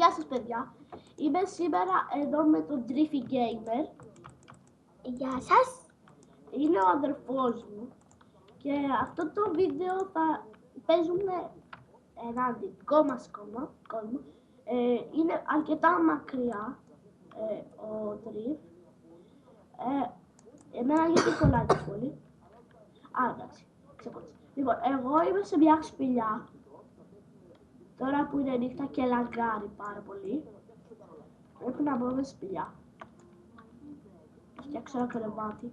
Γεια σας παιδιά, είμαι σήμερα εδώ με τον Driffy Gamer. Γεια σας. Είναι ο αδερφός μου και αυτό το βίντεο θα παίζουμε ένα δικό μας κόσμο. Είναι αρκετά μακριά ο Driff. Εμένα γιατί κολλάει πολύ. Εντάξει, ξεκόλλησε. Λοιπόν, εγώ είμαι σε μια σπηλιά. Τώρα που είναι νύχτα και λαγκάρει πάρα πολύ, πρέπει να μπω με σπηλιά. Θα φτιάξω ένα κρεβάτι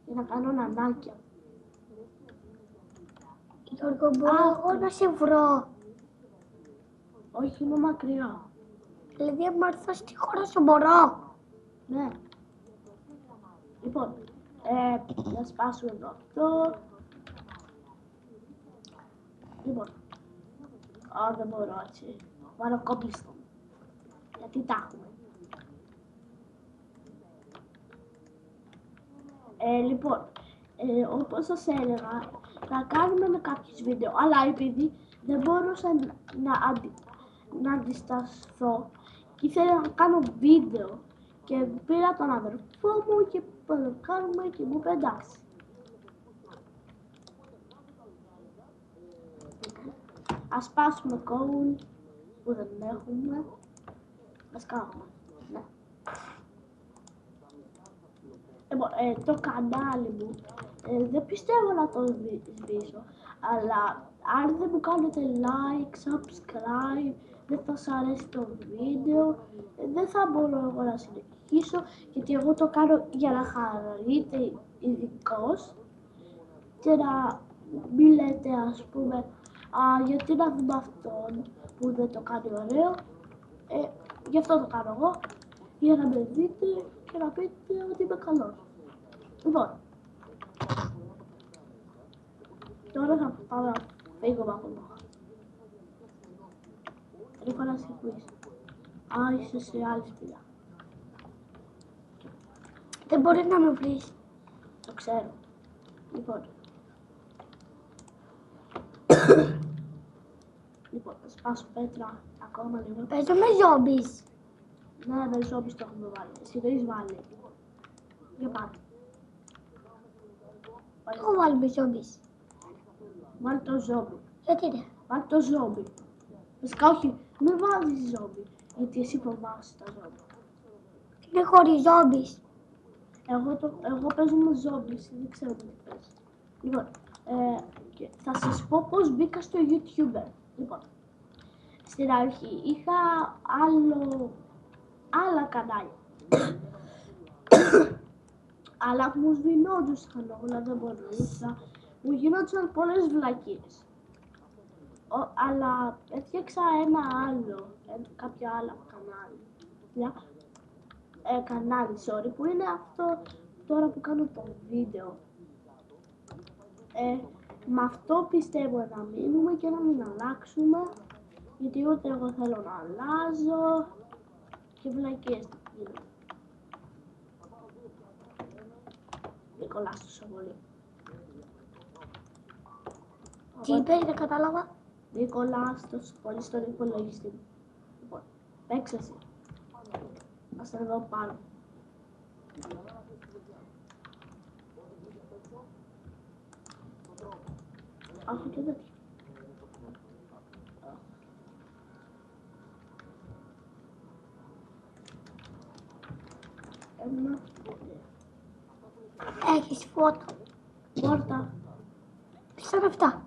για να κάνω νανάκια. Γιώργο, μπορώ εγώ να σε βρω? Όχι, είμαι μακριά. Δηλαδή, αν έρθω στη χώρα σου μπορώ? Ναι. Λοιπόν, να σπάσουμε εδώ αυτό. Λοιπόν, δεν μπορώ έτσι. Βάλω κόμπλιστο. Γιατί τα έχουμε. Λοιπόν, όπως σας έλεγα, θα κάνουμε με κάποιους βίντεο, αλλά επειδή δεν μπορούσα να αντισταθώ και ήθελα να κάνω βίντεο και πήρα τον αδερφό μου και θα το κάνουμε και μου πεντάξει. Ας πάσουμε coal που δεν έχουμε. Ας κάνουμε. Ναι. Λοιπόν, το κανάλι μου δεν πιστεύω να το σβήσω, αλλά αν δεν μου κάνετε like, subscribe, δεν θα σας αρέσει το βίντεο, δεν θα μπορώ εγώ να συνεχίσω, γιατί εγώ το κάνω για να χαρείτε ειδικώς και να μην λέτε, ας πούμε, γιατί να δούμε αυτόν που δεν το κάνει ωραίο. Γι' αυτό το κάνω εγώ, για να με δείτε και να πείτε ότι είμαι καλός. Λοιπόν, τώρα θα πάω να φύγω από εδώ. Έχω να σε πεις. Είσαι σε άλλη σπηλιά. Δεν μπορεί να με βρεις. Το ξέρω. Λοιπόν, θα σπάσω πέτρα ακόμα λίγο. Παίζω με ζόμπις. Ναι, με ζόμπις το έχουμε βάλει. Εσύ το έχεις βάλει. Για πάμε. Εγώ βάλουμε ζόμπις. Βάλει το ζόμπι. Γιατί ρε? Βάλει το ζόμπι. Βασικά όχι, μην βάζεις ζόμπι. Γιατί εσύ φοβάσαι τα ζόμπι. Είναι χωρίς ζόμπις. Εγώ παίζω με ζόμπις, δεν ξέρω τι παίζω. Λοιπόν, και θα σας πω πώς μπήκα στο YouTuber. Λοιπόν, στην αρχή είχα άλλα κανάλια. Αλλά μου σβηνόντουσαν όλα, δεν μπορούσα. Μου γινόντουσαν πολλές βλακίες. Αλλά έφτιαξα ένα άλλο, κάποιο άλλο κανάλι, που είναι αυτό τώρα που κάνω το βίντεο. Με αυτό πιστεύω να μείνουμε και να μην αλλάξουμε, γιατί ούτε εγώ θέλω να αλλάζω και βλακίες θα γίνουν. Δεν κολλάς τόσο πολύ. Τι είπες, δεν κατάλαβα. Μην κολλάς τόσο πολύ στον υπολογιστή μου. Λοιπόν, παίξε εσύ. Ας τα εδώ πάνω. Έχω και τέτοιο. Ένα. Έχεις φώτο. Πόρτα. Ποιος είναι αυτά?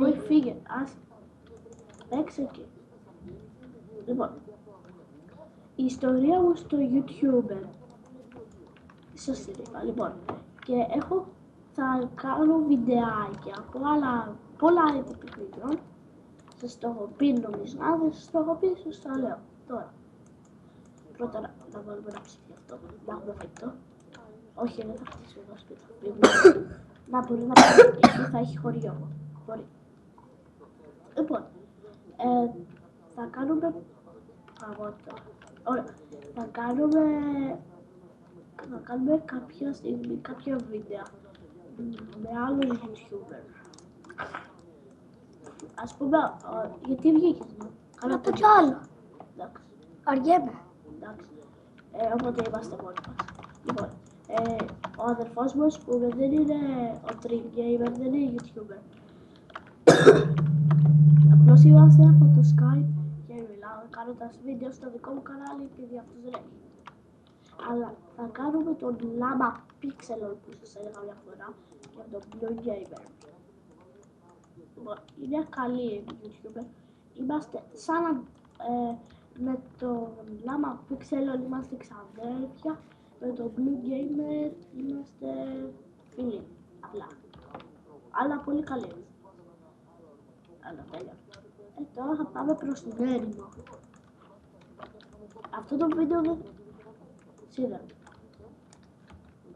Όχι, φύγε. Άσε. Παίξε εκεί. Λοιπόν, η ιστορία μου στο YouTuber. Σωστή είπα. Λοιπόν, και θα κάνω βιντεάκια από πολλά είδη παιχνιδιών. Σας το έχω πει νομίζω. Αν δεν σας το έχω πει, σας το λέω τώρα. Πρώτα να βάλουμε ένα ψηφί αυτό, να έχουμε φαγητό. Όχι, δεν θα χτίσουμε ένα σπίτι. Να μπορεί να πάει εκεί, θα έχει χωριό. Μπορεί. Λοιπόν, θα κάνουμε φαγότα. Ωραία. Θα κάνουμε κάποια στιγμή κάποια βίντεο με άλλους YouTubers. Ας πούμε, γιατί βγήκες, ναι. Να πω κι άλλο. Εντάξει. Αργέμαι. Εντάξει. Οπότε είμαστε μόνοι μας. Λοιπόν, ο αδερφός μου, ας πούμε, δεν είναι ο Dream Gamer, δεν είναι YouTuber. Απλώς είμαστε από το Skype και μιλάω κάνοντας βίντεο στο δικό μου κανάλι επειδή αυτός δεν έχει. Αλλά θα κάνουμε τον Llama Pixel που σας έλεγα μια φορά και τον Blue Gamer. Λοιπόν, είναι καλή YouTuber. Είμαστε σαν να με τον Llama Pixel όλοι είμαστε ξαδέρφια. Με τον Blue Gamer είμαστε φίλοι, απλά. Αλλά πολύ καλή. Αλλά τέλεια. Τώρα θα πάμε προς την έρημο. Αυτό το βίντεο δεν... Σίδερο.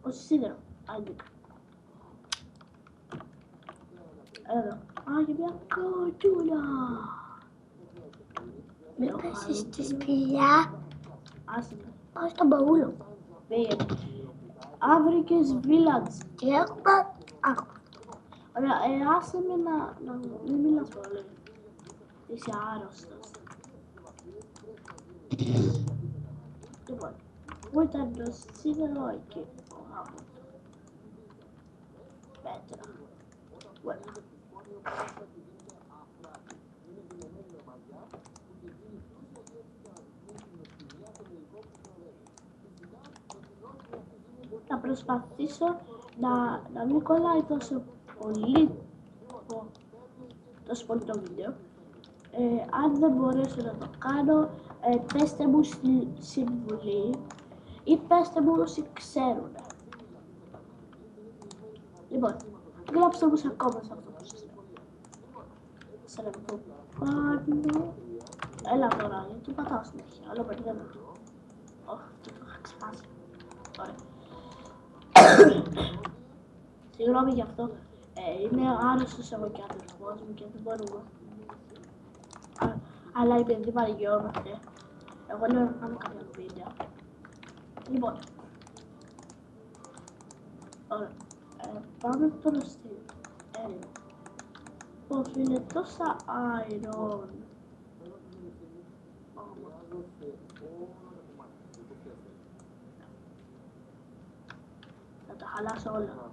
Όχι σίδερο. Άγγικα. Εδώ. Άγγι μια κοτούλα. Μην πέσεις στη σπηλιά. Άσε με. Πάω στον μπαούλο. Πήγαινε. Αύρικες Village. Τι έχουμε. Άκου. Ωραία, άσε με να μην μιλάς πολύ. Είσαι άρρωστος. Λοιπόν, πού ήταν το σίδερο εκεί, ο γάμος. Πέτρα. Voilà. Θα προσπαθήσω να μην κολλάει τόσο πολύ το βίντεο. Αν δεν μπορέσω να το κάνω, πέστε μου στη συμβουλή ή πέστε μου όσοι ξέρουν. Λοιπόν, γράψτε μου ακόμα σε αυτό που σας λέω. Σε να το πάνω. Έλα τώρα, γιατί πατάω συνέχεια, αλλά μπερδεύω. Όχι, το είχα ξεπάσει. Ωραία. Συγγνώμη γι' αυτό. Είμαι άρρωστος εγώ και αδερφός μου και δεν μπορούμε. Αλλά επειδή βαριόμαστε, εγώ λέω να κάνω κάποιο βίντεο. Λοιπόν, ωραία. Πάμε προς την έρημο. Πως είναι τόσα iron. Θα τα χαλάσω όλα.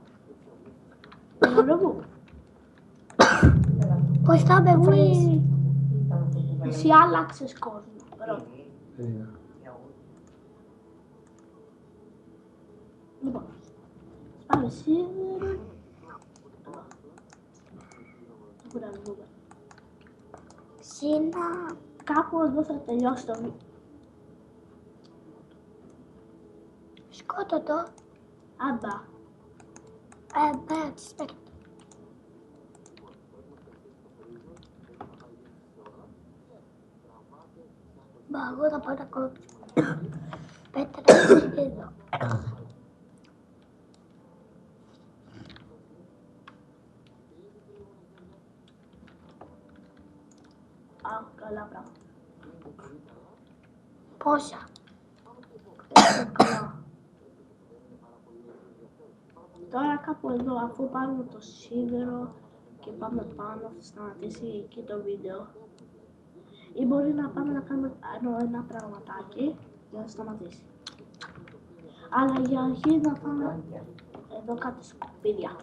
Μόνο μου. Πώς θα με βρεις. Εσύ άλλαξες κόσμο. Μπράβο. Λοιπόν, πάμε σίδερο. Πού να βγούμε. Σύνα. Κάπου εδώ θα τελειώσει το βίντεο. Σκότω το. Άμπα. Εντάξει, πέτω. Μπα, εγώ θα πάω να κόψω. Πέτρα εδώ. Α, καλά πράγματα. Πόσα. Καλά. Τώρα κάπου εδώ, αφού πάρουμε το σίδερο και πάμε πάνω, θα σταματήσει εκεί το βίντεο. Ή μπορεί να πάμε να κάνουμε ένα πραγματάκι για να σταματήσει. Αλλά για αρχή να πάμε εδώ κάτι σκουπίδια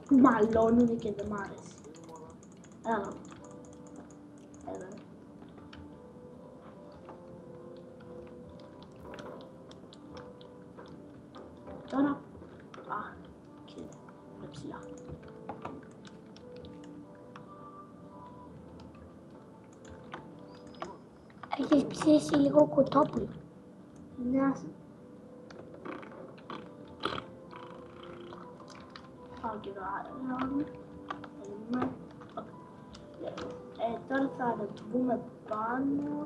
που μαλώνουν και δεν μ' αρέσει. Εδώ. Εδώ. Τώρα, κοίτα, είναι ψηλά. Έχεις ψήσει λίγο κοτόπουλο. Ναι, πάω και εδώ άλλο. Τώρα θα ανεβούμε πάνω.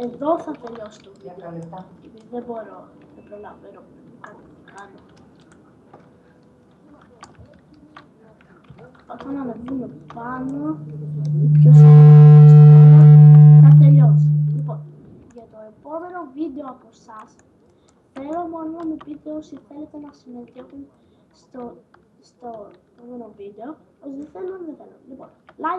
Εδώ θα τελειώσει το βίντεο. Γιατί δεν μπορώ, δεν προλαβαίνω κάτι να κάνω. Όταν ανεβούμε πάνω, ή πιο θα τελειώσει. Λοιπόν, για το επόμενο βίντεο από εσάς, θέλω μόνο να μου πείτε όσοι θέλετε να συμμετέχουν στο επόμενο βίντεο. Όσοι δεν θέλω, δεν θέλω. Λοιπόν, like.